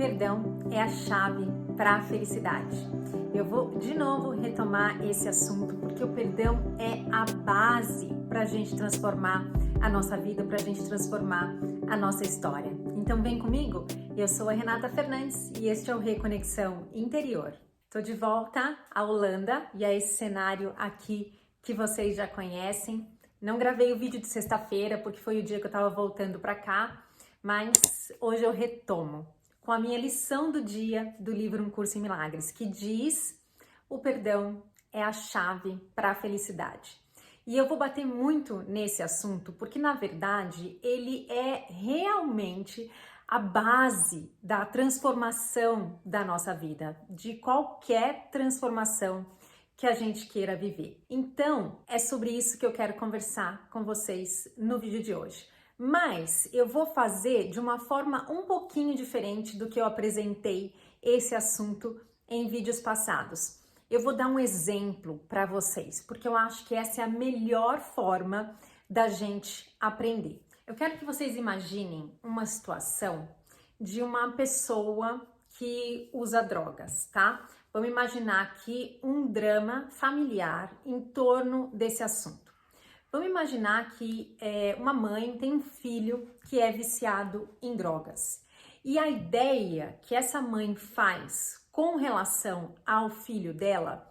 perdão é a chave para a felicidade. Eu vou de novo retomar esse assunto porque o perdão é a base para a gente transformar a nossa vida, para a gente transformar a nossa história. Então vem comigo, eu sou a Renata Fernandes e este é o Reconexão Interior. Estou de volta à Holanda e a esse cenário aqui que vocês já conhecem. Não gravei o vídeo de sexta-feira porque foi o dia que eu estava voltando para cá, mas hoje eu retomo com a minha lição do dia do livro Um Curso em Milagres, que diz: o perdão é a chave para a felicidade. E eu vou bater muito nesse assunto porque, na verdade, ele é realmente a base da transformação da nossa vida, de qualquer transformação que a gente queira viver. Então, é sobre isso que eu quero conversar com vocês no vídeo de hoje. Mas eu vou fazer de uma forma um pouquinho diferente do que eu apresentei esse assunto em vídeos passados. Eu vou dar um exemplo para vocês, porque eu acho que essa é a melhor forma da gente aprender. Eu quero que vocês imaginem uma situação de uma pessoa que usa drogas, tá? Vamos imaginar aqui um drama familiar em torno desse assunto. Vamos imaginar que uma mãe tem um filho que é viciado em drogas. E a ideia que essa mãe faz com relação ao filho dela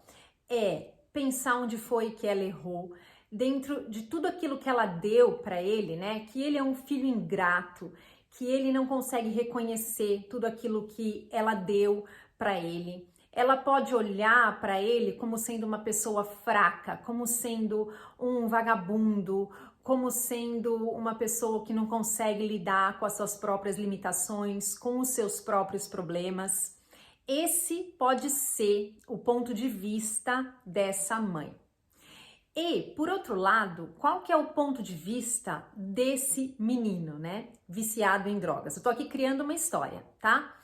é pensar onde foi que ela errou, dentro de tudo aquilo que ela deu para ele, né? Que ele é um filho ingrato, que ele não consegue reconhecer tudo aquilo que ela deu para ele. Ela pode olhar para ele como sendo uma pessoa fraca, como sendo um vagabundo, como sendo uma pessoa que não consegue lidar com as suas próprias limitações, com os seus próprios problemas. Esse pode ser o ponto de vista dessa mãe. E, por outro lado, qual que é o ponto de vista desse menino, né, viciado em drogas? Eu tô aqui criando uma história, tá?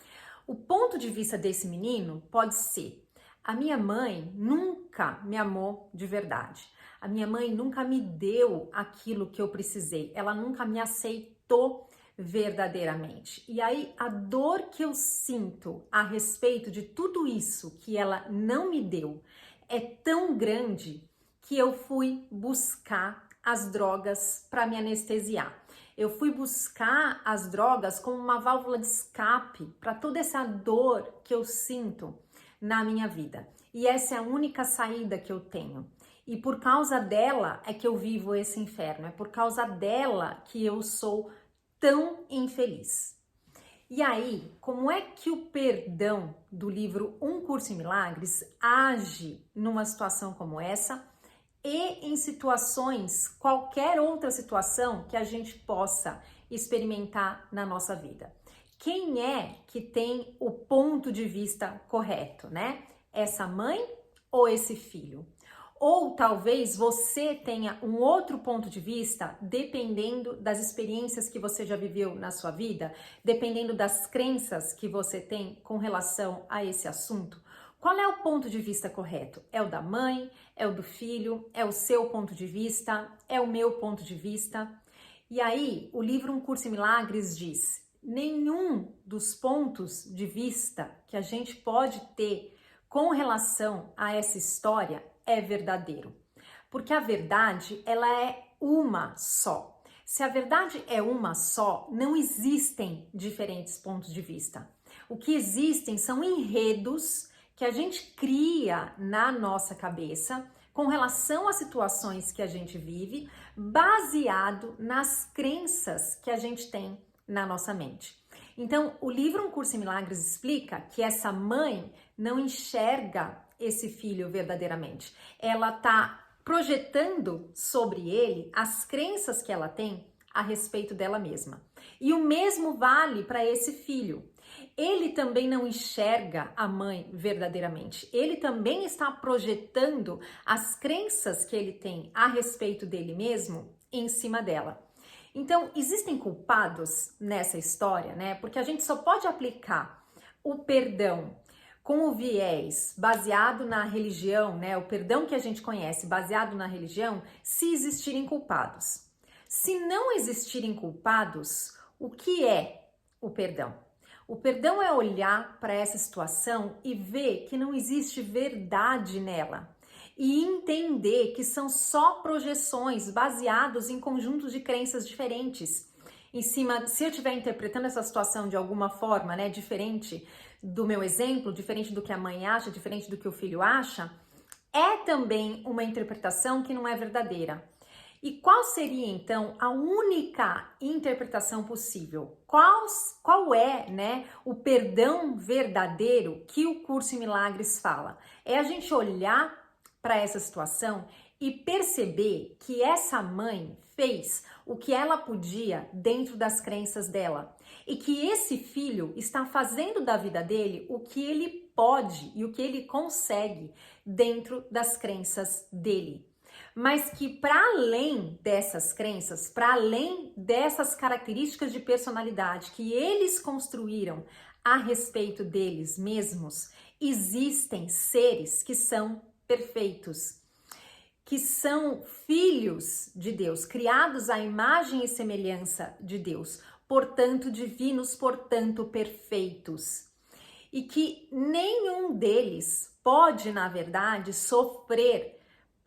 O ponto de vista desse menino pode ser: a minha mãe nunca me amou de verdade. A minha mãe nunca me deu aquilo que eu precisei. Ela nunca me aceitou verdadeiramente. E aí a dor que eu sinto a respeito de tudo isso que ela não me deu é tão grande que eu fui buscar as drogas para me anestesiar. Eu fui buscar as drogas como uma válvula de escape para toda essa dor que eu sinto na minha vida. E essa é a única saída que eu tenho. E por causa dela é que eu vivo esse inferno. É por causa dela que eu sou tão infeliz. E aí, como é que o perdão do livro Um Curso em Milagres age numa situação como essa? E em situações, qualquer outra situação que a gente possa experimentar na nossa vida. Quem é que tem o ponto de vista correto, né? Essa mãe ou esse filho? Ou talvez você tenha um outro ponto de vista, dependendo das experiências que você já viveu na sua vida, dependendo das crenças que você tem com relação a esse assunto. Qual é o ponto de vista correto? É o da mãe? É o do filho? É o seu ponto de vista? É o meu ponto de vista? E aí, o livro Um Curso em Milagres diz: nenhum dos pontos de vista que a gente pode ter com relação a essa história é verdadeiro. Porque a verdade, ela é uma só. Se a verdade é uma só, não existem diferentes pontos de vista. O que existem são enredos que a gente cria na nossa cabeça com relação às situações que a gente vive, baseado nas crenças que a gente tem na nossa mente. Então, o livro Um Curso em Milagres explica que essa mãe não enxerga esse filho verdadeiramente. Ela tá projetando sobre ele as crenças que ela tem a respeito dela mesma. E o mesmo vale para esse filho. Ele também não enxerga a mãe verdadeiramente. Ele também está projetando as crenças que ele tem a respeito dele mesmo em cima dela. Então, existem culpados nessa história, né? Porque a gente só pode aplicar o perdão com o viés baseado na religião, né? O perdão que a gente conhece baseado na religião, se existirem culpados. Se não existirem culpados, o que é o perdão? O perdão é olhar para essa situação e ver que não existe verdade nela. E entender que são só projeções baseadas em conjuntos de crenças diferentes. Em cima, se eu estiver interpretando essa situação de alguma forma, né, diferente do meu exemplo, diferente do que a mãe acha, diferente do que o filho acha, é também uma interpretação que não é verdadeira. E qual seria então a única interpretação possível? Qual é, né, o perdão verdadeiro que o Curso em Milagres fala? É a gente olhar para essa situação e perceber que essa mãe fez o que ela podia dentro das crenças dela e que esse filho está fazendo da vida dele o que ele pode e o que ele consegue dentro das crenças dele. Mas que para além dessas crenças, para além dessas características de personalidade que eles construíram a respeito deles mesmos, existem seres que são perfeitos, que são filhos de Deus, criados à imagem e semelhança de Deus, portanto divinos, portanto perfeitos. E que nenhum deles pode, na verdade, sofrer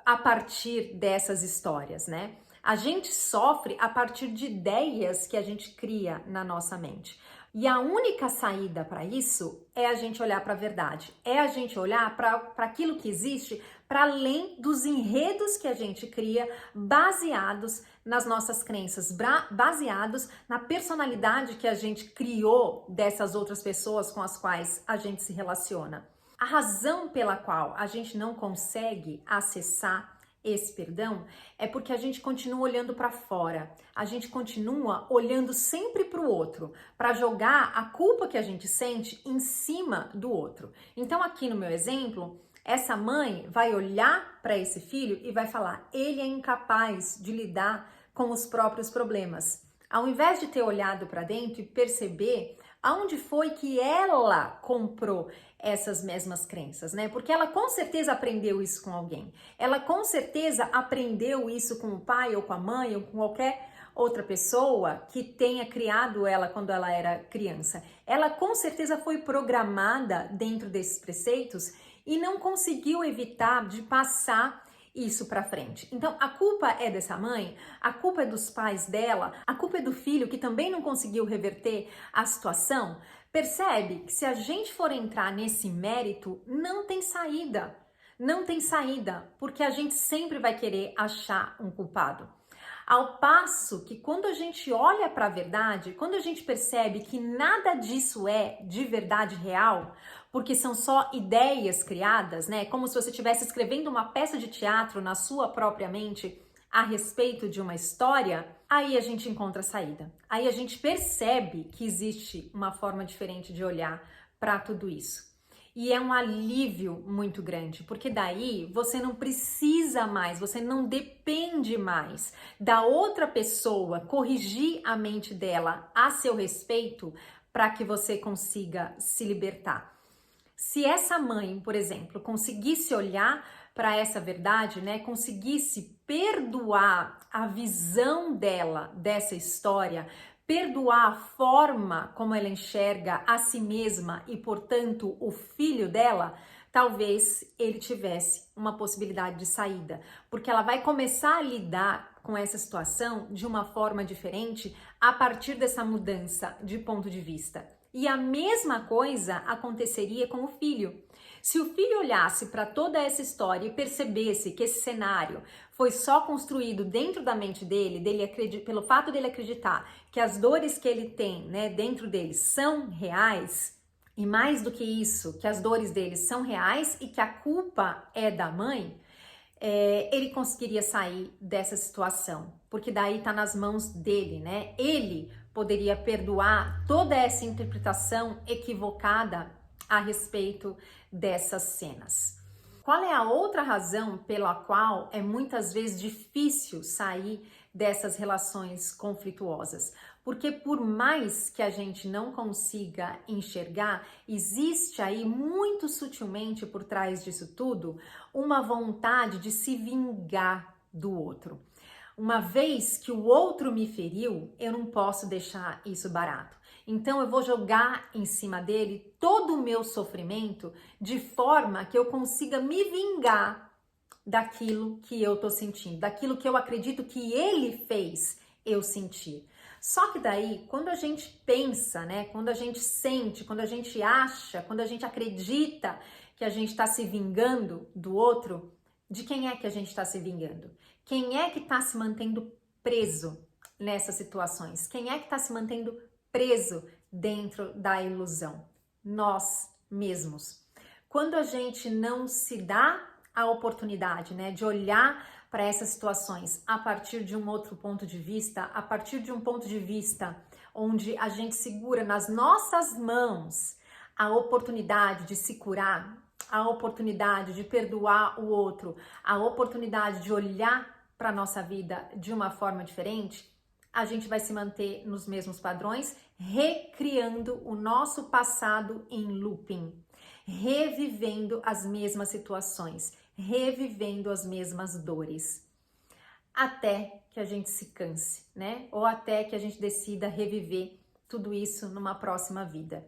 a partir dessas histórias, né? A gente sofre a partir de ideias que a gente cria na nossa mente. E a única saída para isso é a gente olhar para a verdade, é a gente olhar para aquilo que existe para além dos enredos que a gente cria baseados nas nossas crenças, baseados na personalidade que a gente criou dessas outras pessoas com as quais a gente se relaciona. A razão pela qual a gente não consegue acessar esse perdão é porque a gente continua olhando para fora, a gente continua olhando sempre para o outro, para jogar a culpa que a gente sente em cima do outro. Então, aqui no meu exemplo, essa mãe vai olhar para esse filho e vai falar: ele é incapaz de lidar com os próprios problemas. Ao invés de ter olhado para dentro e perceber aonde foi que ela comprou essas mesmas crenças, né? Porque ela com certeza aprendeu isso com alguém. Ela com certeza aprendeu isso com o pai ou com a mãe ou com qualquer outra pessoa que tenha criado ela quando ela era criança. Ela com certeza foi programada dentro desses preceitos e não conseguiu evitar de passar isso para frente. Então, a culpa é dessa mãe, a culpa é dos pais dela, a culpa é do filho que também não conseguiu reverter a situação. Percebe que se a gente for entrar nesse mérito, não tem saída. Não tem saída, porque a gente sempre vai querer achar um culpado. Ao passo que quando a gente olha para a verdade, quando a gente percebe que nada disso é de verdade real, porque são só ideias criadas, né? Como se você estivesse escrevendo uma peça de teatro na sua própria mente a respeito de uma história, aí a gente encontra a saída. Aí a gente percebe que existe uma forma diferente de olhar para tudo isso. E é um alívio muito grande, porque daí você não precisa mais, você não depende mais da outra pessoa corrigir a mente dela a seu respeito para que você consiga se libertar. Se essa mãe, por exemplo, conseguisse olhar para essa verdade, né, conseguisse perdoar a visão dela dessa história, perdoar a forma como ela enxerga a si mesma e, portanto, o filho dela, talvez ele tivesse uma possibilidade de saída, porque ela vai começar a lidar com essa situação de uma forma diferente a partir dessa mudança de ponto de vista. E a mesma coisa aconteceria com o filho. Se o filho olhasse para toda essa história e percebesse que esse cenário foi só construído dentro da mente dele, pelo fato dele acreditar que as dores que ele tem, né, dentro dele são reais, e mais do que isso, que as dores dele são reais e que a culpa é da mãe, ele conseguiria sair dessa situação, porque daí tá nas mãos dele, né? Ele poderia perdoar toda essa interpretação equivocada a respeito dessas cenas. Qual é a outra razão pela qual é muitas vezes difícil sair dessas relações conflituosas? Porque por mais que a gente não consiga enxergar, existe aí muito sutilmente por trás disso tudo uma vontade de se vingar do outro. Uma vez que o outro me feriu, eu não posso deixar isso barato. Então eu vou jogar em cima dele todo o meu sofrimento de forma que eu consiga me vingar daquilo que eu tô sentindo, daquilo que eu acredito que ele fez eu sentir. Só que daí, quando a gente pensa, né, quando a gente sente, quando a gente acha, quando a gente acredita que a gente está se vingando do outro, de quem é que a gente está se vingando? Quem é que está se mantendo preso nessas situações? Quem é que está se mantendo preso dentro da ilusão? Nós mesmos. Quando a gente não se dá a oportunidade, né, de olhar para essas situações a partir de um outro ponto de vista, a partir de um ponto de vista onde a gente segura nas nossas mãos a oportunidade de se curar, a oportunidade de perdoar o outro, a oportunidade de olhar para a nossa vida de uma forma diferente, a gente vai se manter nos mesmos padrões, recriando o nosso passado em looping, revivendo as mesmas situações, revivendo as mesmas dores, até que a gente se canse, né? Ou até que a gente decida reviver tudo isso numa próxima vida.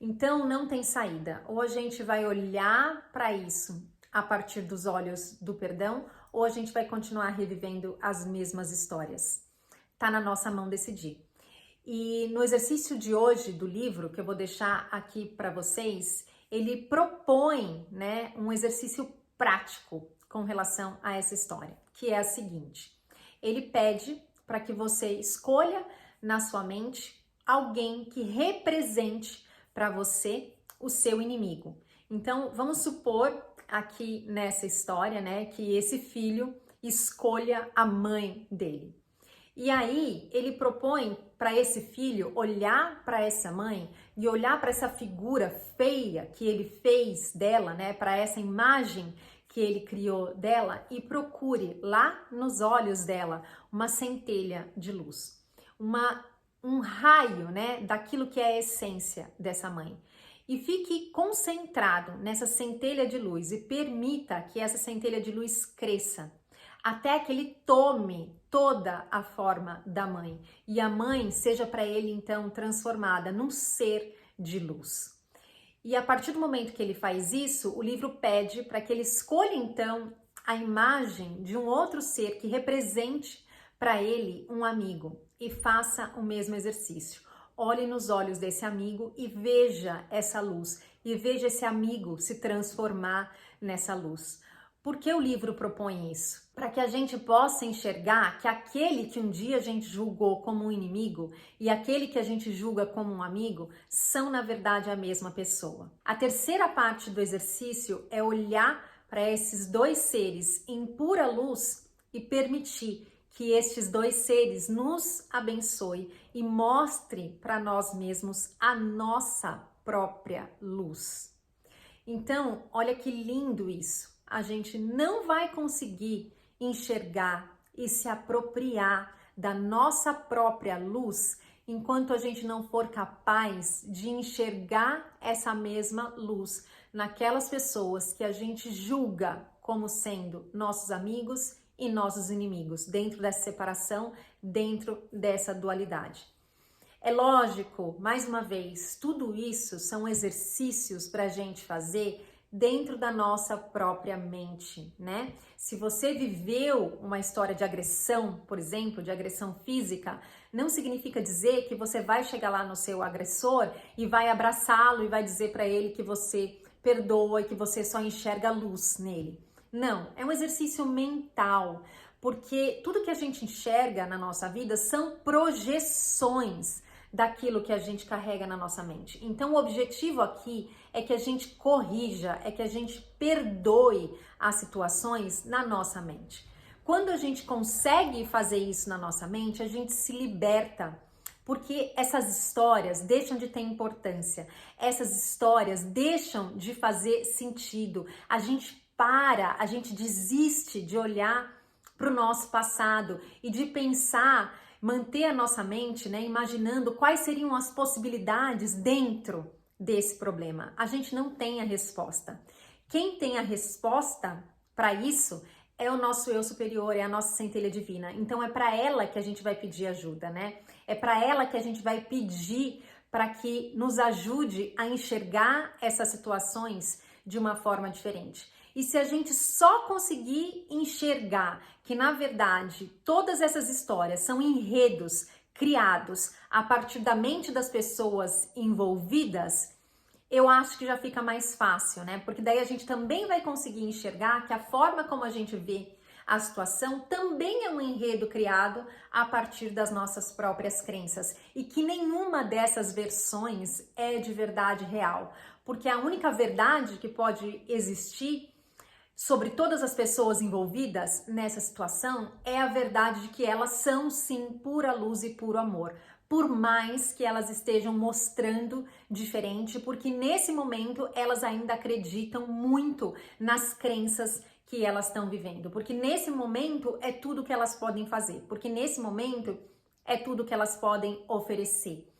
Então não tem saída. Ou a gente vai olhar para isso a partir dos olhos do perdão, ou a gente vai continuar revivendo as mesmas histórias. Tá na nossa mão decidir. E no exercício de hoje do livro, que eu vou deixar aqui para vocês, ele propõe, né, um exercício prático com relação a essa história, que é a seguinte: ele pede para que você escolha na sua mente alguém que represente para você o seu inimigo. Então, vamos supor aqui nessa história, né, que esse filho escolha a mãe dele. E aí ele propõe para esse filho olhar para essa mãe e olhar para essa figura feia que ele fez dela, né, para essa imagem que ele criou dela, e procure lá nos olhos dela uma centelha de luz, um raio, né, daquilo que é a essência dessa mãe. E fique concentrado nessa centelha de luz e permita que essa centelha de luz cresça até que ele tome toda a forma da mãe e a mãe seja para ele então transformada num ser de luz. E a partir do momento que ele faz isso, o livro pede para que ele escolha então a imagem de um outro ser que represente para ele um amigo e faça o mesmo exercício. Olhe nos olhos desse amigo e veja essa luz, e veja esse amigo se transformar nessa luz. Por que o livro propõe isso? Para que a gente possa enxergar que aquele que um dia a gente julgou como um inimigo e aquele que a gente julga como um amigo são, na verdade, a mesma pessoa. A terceira parte do exercício é olhar para esses dois seres em pura luz e permitir que estes dois seres nos abençoem e mostre para nós mesmos a nossa própria luz. Então, olha que lindo isso. A gente não vai conseguir enxergar e se apropriar da nossa própria luz enquanto a gente não for capaz de enxergar essa mesma luz naquelas pessoas que a gente julga como sendo nossos amigos e nossos inimigos, dentro dessa separação, dentro dessa dualidade. É lógico, mais uma vez, tudo isso são exercícios para a gente fazer dentro da nossa própria mente, né? Se você viveu uma história de agressão, por exemplo, de agressão física, não significa dizer que você vai chegar lá no seu agressor e vai abraçá-lo e vai dizer para ele que você perdoa e que você só enxerga luz nele. Não, é um exercício mental, porque tudo que a gente enxerga na nossa vida são projeções daquilo que a gente carrega na nossa mente. Então o objetivo aqui é que a gente corrija, é que a gente perdoe as situações na nossa mente. Quando a gente consegue fazer isso na nossa mente, a gente se liberta, porque essas histórias deixam de ter importância, essas histórias deixam de fazer sentido, a gente desiste de olhar para o nosso passado e de pensar, manter a nossa mente, né, imaginando quais seriam as possibilidades dentro desse problema. A gente não tem a resposta. Quem tem a resposta para isso é o nosso eu superior, é a nossa centelha divina. Então é para ela que a gente vai pedir ajuda, né? É para ela que a gente vai pedir para que nos ajude a enxergar essas situações de uma forma diferente. E se a gente só conseguir enxergar que, na verdade, todas essas histórias são enredos criados a partir da mente das pessoas envolvidas, eu acho que já fica mais fácil, né? Porque daí a gente também vai conseguir enxergar que a forma como a gente vê a situação também é um enredo criado a partir das nossas próprias crenças e que nenhuma dessas versões é de verdade real, porque a única verdade que pode existir sobre todas as pessoas envolvidas nessa situação é a verdade de que elas são sim pura luz e puro amor, por mais que elas estejam mostrando diferente, porque nesse momento elas ainda acreditam muito nas crenças que elas estão vivendo, porque nesse momento é tudo que elas podem fazer, porque nesse momento é tudo que elas podem oferecer.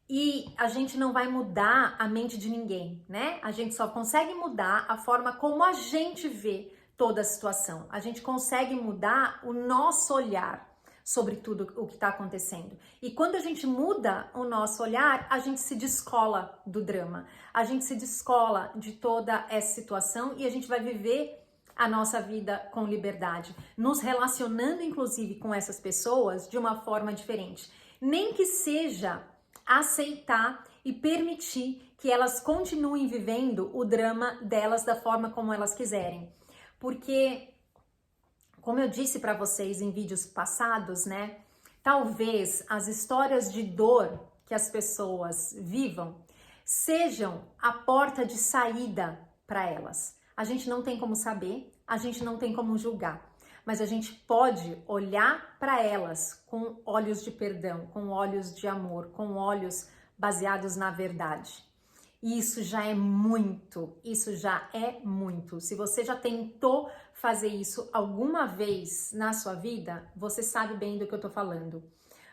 E a gente não vai mudar a mente de ninguém, né? A gente só consegue mudar a forma como a gente vê toda a situação. A gente consegue mudar o nosso olhar sobre tudo o que está acontecendo. E quando a gente muda o nosso olhar, a gente se descola do drama. A gente se descola de toda essa situação e a gente vai viver a nossa vida com liberdade, nos relacionando inclusive com essas pessoas de uma forma diferente. Nem que seja aceitar e permitir que elas continuem vivendo o drama delas da forma como elas quiserem. Porque, como eu disse para vocês em vídeos passados, né? Talvez as histórias de dor que as pessoas vivam sejam a porta de saída para elas. A gente não tem como saber, a gente não tem como julgar. Mas a gente pode olhar para elas com olhos de perdão, com olhos de amor, com olhos baseados na verdade. E isso já é muito, isso já é muito. Se você já tentou fazer isso alguma vez na sua vida, você sabe bem do que eu tô falando.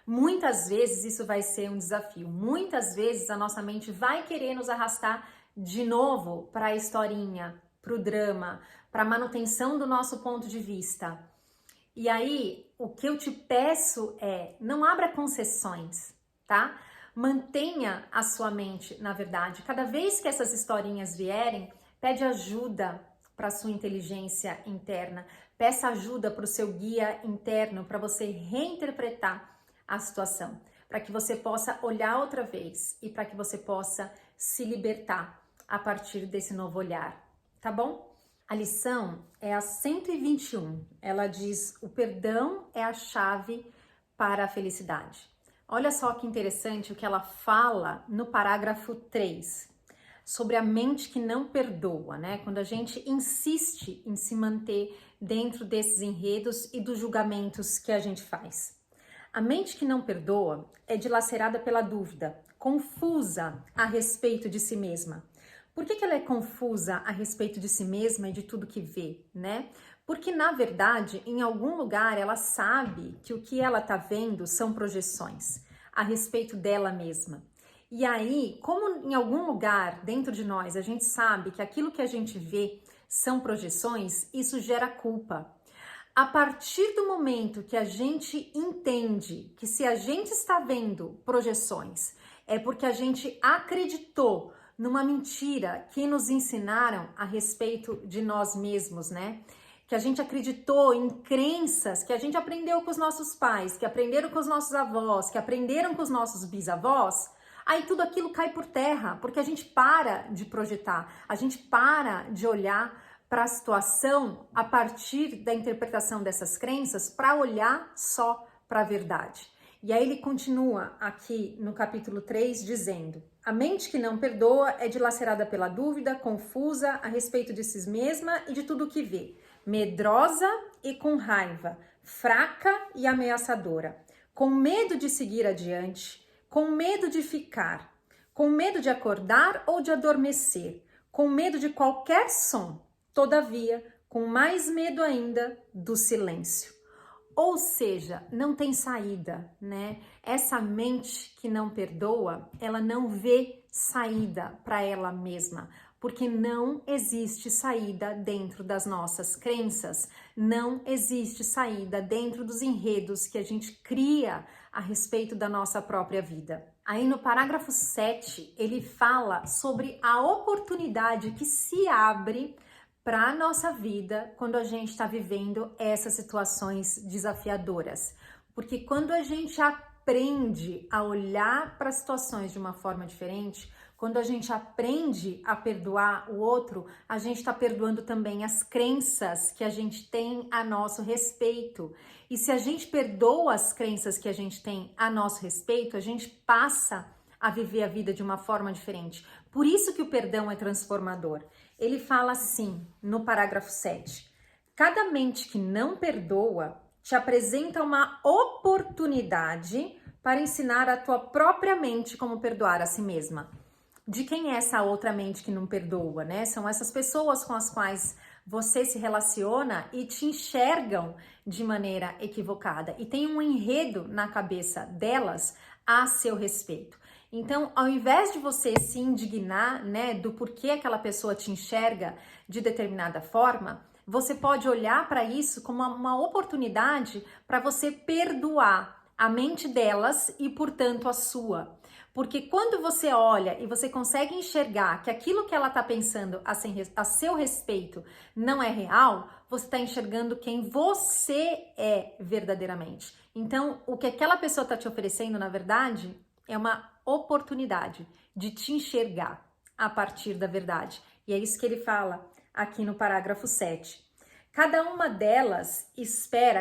Muitas vezes isso vai ser um desafio. Muitas vezes a nossa mente vai querer nos arrastar de novo para a historinha, para o drama, para a manutenção do nosso ponto de vista. E aí, o que eu te peço é, não abra concessões, tá? Mantenha a sua mente, na verdade. Cada vez que essas historinhas vierem, pede ajuda para a sua inteligência interna. Peça ajuda para o seu guia interno, para você reinterpretar a situação, para que você possa olhar outra vez e para que você possa se libertar a partir desse novo olhar, tá bom? A lição é a 121. Ela diz: o perdão é a chave para a felicidade. Olha só que interessante o que ela fala no parágrafo 3, sobre a mente que não perdoa, né? Quando a gente insiste em se manter dentro desses enredos e dos julgamentos que a gente faz. A mente que não perdoa é dilacerada pela dúvida, confusa a respeito de si mesma. Por que ela é confusa a respeito de si mesma e de tudo que vê, né? Porque, na verdade, em algum lugar ela sabe que o que ela tá vendo são projeções a respeito dela mesma. E aí, como em algum lugar dentro de nós a gente sabe que aquilo que a gente vê são projeções, isso gera culpa. A partir do momento que a gente entende que se a gente está vendo projeções, é porque a gente acreditou numa mentira que nos ensinaram a respeito de nós mesmos, né? Que a gente acreditou em crenças que a gente aprendeu com os nossos pais, que aprenderam com os nossos avós, que aprenderam com os nossos bisavós, aí tudo aquilo cai por terra, porque a gente para de projetar, a gente para de olhar para a situação a partir da interpretação dessas crenças para olhar só para a verdade. E aí ele continua aqui no capítulo 3 dizendo: a mente que não perdoa é dilacerada pela dúvida, confusa a respeito de si mesma e de tudo o que vê, medrosa e com raiva, fraca e ameaçadora, com medo de seguir adiante, com medo de ficar, com medo de acordar ou de adormecer, com medo de qualquer som, todavia, com mais medo ainda do silêncio. Ou seja, não tem saída, né? Essa mente que não perdoa, ela não vê saída para ela mesma, porque não existe saída dentro das nossas crenças, não existe saída dentro dos enredos que a gente cria a respeito da nossa própria vida. Aí no parágrafo 7, ele fala sobre a oportunidade que se abre para a nossa vida quando a gente está vivendo essas situações desafiadoras. Porque quando a gente aprende a olhar para as situações de uma forma diferente, quando a gente aprende a perdoar o outro, a gente está perdoando também as crenças que a gente tem a nosso respeito. E se a gente perdoa as crenças que a gente tem a nosso respeito, a gente passa a viver a vida de uma forma diferente. Por isso que o perdão é transformador. Ele fala assim, no parágrafo 7. Cada mente que não perdoa te apresenta uma oportunidade para ensinar a tua própria mente como perdoar a si mesma. De quem é essa outra mente que não perdoa, né? São essas pessoas com as quais você se relaciona e te enxergam de maneira equivocada e tem um enredo na cabeça delas a seu respeito. Então, ao invés de você se indignar, né, do porquê aquela pessoa te enxerga de determinada forma, você pode olhar para isso como uma oportunidade para você perdoar a mente delas e, portanto, a sua. Porque quando você olha e você consegue enxergar que aquilo que ela está pensando a seu respeito não é real, você está enxergando quem você é verdadeiramente. Então, o que aquela pessoa está te oferecendo, na verdade, é uma oportunidade de te enxergar a partir da verdade. E é isso que ele fala aqui no parágrafo 7. Cada uma delas,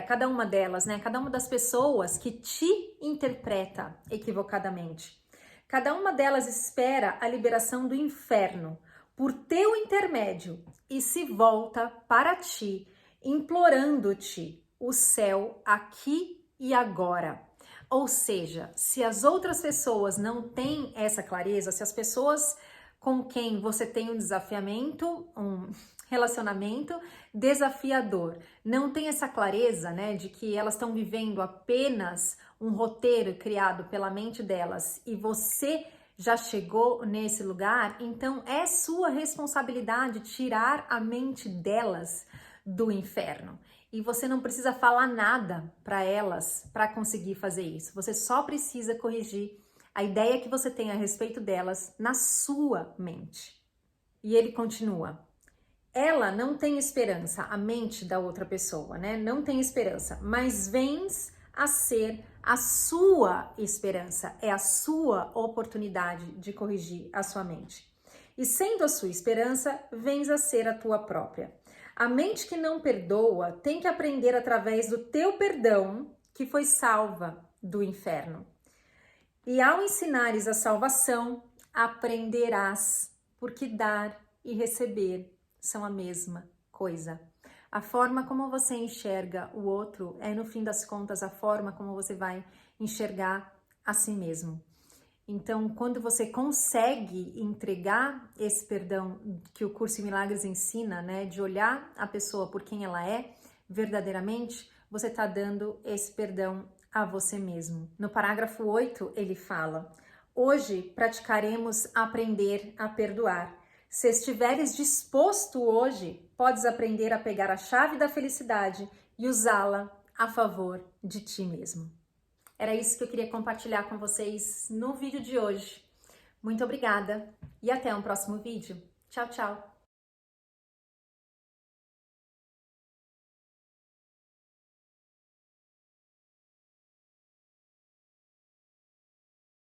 cada uma das pessoas que te interpreta equivocadamente, cada uma delas espera a liberação do inferno por teu intermédio e se volta para ti, implorando-te o céu aqui e agora. Ou seja, se as outras pessoas não têm essa clareza, se as pessoas com quem você tem um desafiamento, um relacionamento desafiador, não tem essa clareza, né, de que elas estão vivendo apenas um roteiro criado pela mente delas e você já chegou nesse lugar, então é sua responsabilidade tirar a mente delas do inferno. E você não precisa falar nada para elas para conseguir fazer isso. Você só precisa corrigir a ideia que você tem a respeito delas na sua mente. E ele continua. Ela não tem esperança, a mente da outra pessoa, né? Não tem esperança, mas vens a ser a sua esperança, é a sua oportunidade de corrigir a sua mente. E sendo a sua esperança, vens a ser a tua própria. A mente que não perdoa tem que aprender através do teu perdão que foi salva do inferno. E ao ensinares a salvação, aprenderás, porque dar e receber são a mesma coisa. A forma como você enxerga o outro é, no fim das contas, a forma como você vai enxergar a si mesmo. Então, quando você consegue entregar esse perdão que o Curso em Milagres ensina, né, de olhar a pessoa por quem ela é verdadeiramente, você está dando esse perdão a você mesmo. No parágrafo 8, ele fala: hoje praticaremos aprender a perdoar. Se estiveres disposto hoje, podes aprender a pegar a chave da felicidade e usá-la a favor de ti mesmo. Era isso que eu queria compartilhar com vocês no vídeo de hoje. Muito obrigada e até um próximo vídeo. Tchau, tchau!